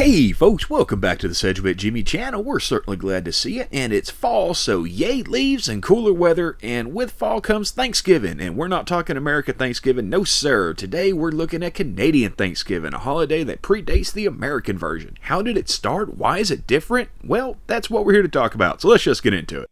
Hey folks, welcome back to the Sedgwick Jimmy channel. We're certainly glad to see you, and it's fall, so yay leaves and cooler weather, and with fall comes Thanksgiving, and we're not talking American Thanksgiving, no sir. Today we're looking at Canadian Thanksgiving, a holiday that predates the American version. How did it start? Why is it different? Well, that's what we're here to talk about, so let's just get into it.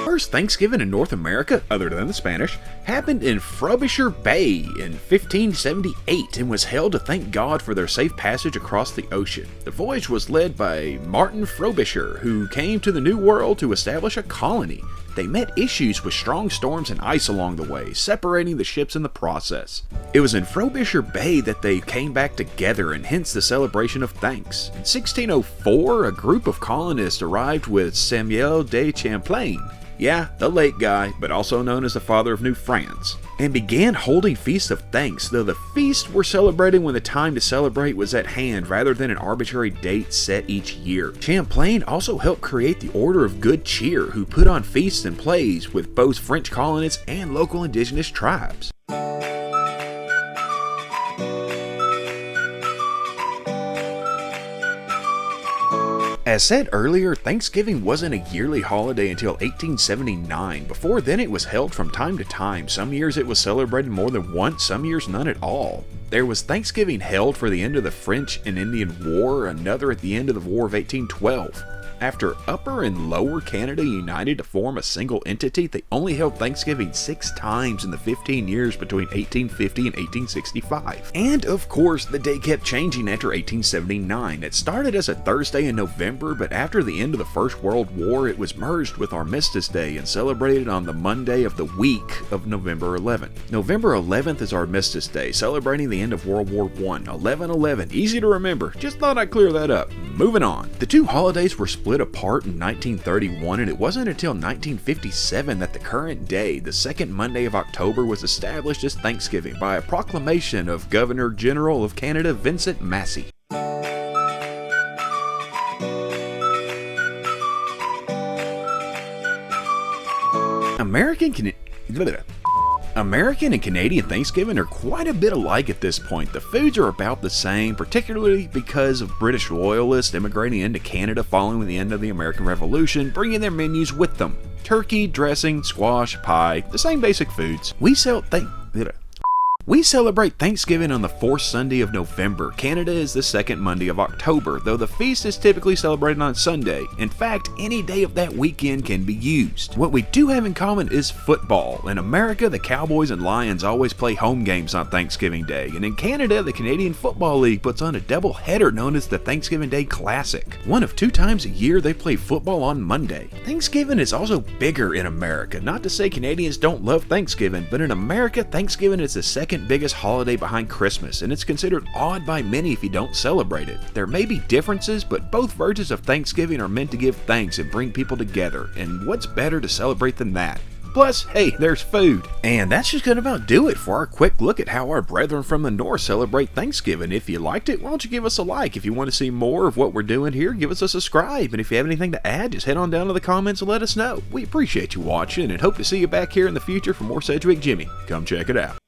First Thanksgiving in North America, other than the Spanish, happened in Frobisher Bay in 1578 and was held to thank God for their safe passage across the ocean. The voyage was led by Martin Frobisher, who came to the New World to establish a colony. They met issues with strong storms and ice along the way, separating the ships in the process. It was in Frobisher Bay that they came back together, and hence the celebration of thanks. In 1604, a group of colonists arrived with Samuel de Champlain, yeah, the late guy, but also known as the father of New France, and began holding feasts of thanks, though the feasts were celebrated when the time to celebrate was at hand rather than an arbitrary date set each year. Champlain also helped create the Order of Good Cheer, who put on feasts and plays with both French colonists and local indigenous tribes. As said earlier, Thanksgiving wasn't a yearly holiday until 1879. Before then it was held from time to time. Some years it was celebrated more than once, some years none at all. There was Thanksgiving held for the end of the French and Indian War, another at the end of the War of 1812. After Upper and Lower Canada united to form a single entity, they only held Thanksgiving 6 times in the 15 years between 1850 and 1865. And of course, the day kept changing after 1879. It started as a Thursday in November, but after the end of the First World War, it was merged with Armistice Day and celebrated on the Monday of the week of November 11th. November 11th is Armistice Day, celebrating the end of World War I. 11/11, easy to remember. Just thought I'd clear that up. Moving on. The two holidays were split apart in 1931, and it wasn't until 1957 that the current day, the second Monday of October, was established as Thanksgiving by a proclamation of Governor General of Canada Vincent Massey. American and Canadian Thanksgiving are quite a bit alike at this point. The foods are about the same, particularly because of British loyalists immigrating into Canada following the end of the American Revolution, bringing their menus with them. Turkey, dressing, squash, pie, the same basic foods. We celebrate Thanksgiving on the fourth Sunday of November. Canada is the second Monday of October, though the feast is typically celebrated on Sunday. In fact, any day of that weekend can be used. What we do have in common is football. In America, the Cowboys and Lions always play home games on Thanksgiving Day, and in Canada, the Canadian Football League puts on a double-header known as the Thanksgiving Day Classic. One of 2 times a year, they play football on Monday. Thanksgiving is also bigger in America. Not to say Canadians don't love Thanksgiving, but in America, Thanksgiving is the second biggest holiday behind Christmas, and it's considered odd by many if you don't celebrate it. There may be differences, but both versions of Thanksgiving are meant to give thanks and bring people together, and what's better to celebrate than that? Plus, hey, there's food. And that's just gonna about do it for our quick look at how our brethren from the north celebrate Thanksgiving. If you liked it, why don't you give us a like? If you want to see more of what we're doing here, give us a subscribe. And if you have anything to add, just head on down to the comments and let us know. We appreciate you watching and hope to see you back here in the future for more Sedgwick Jimmy. Come check it out.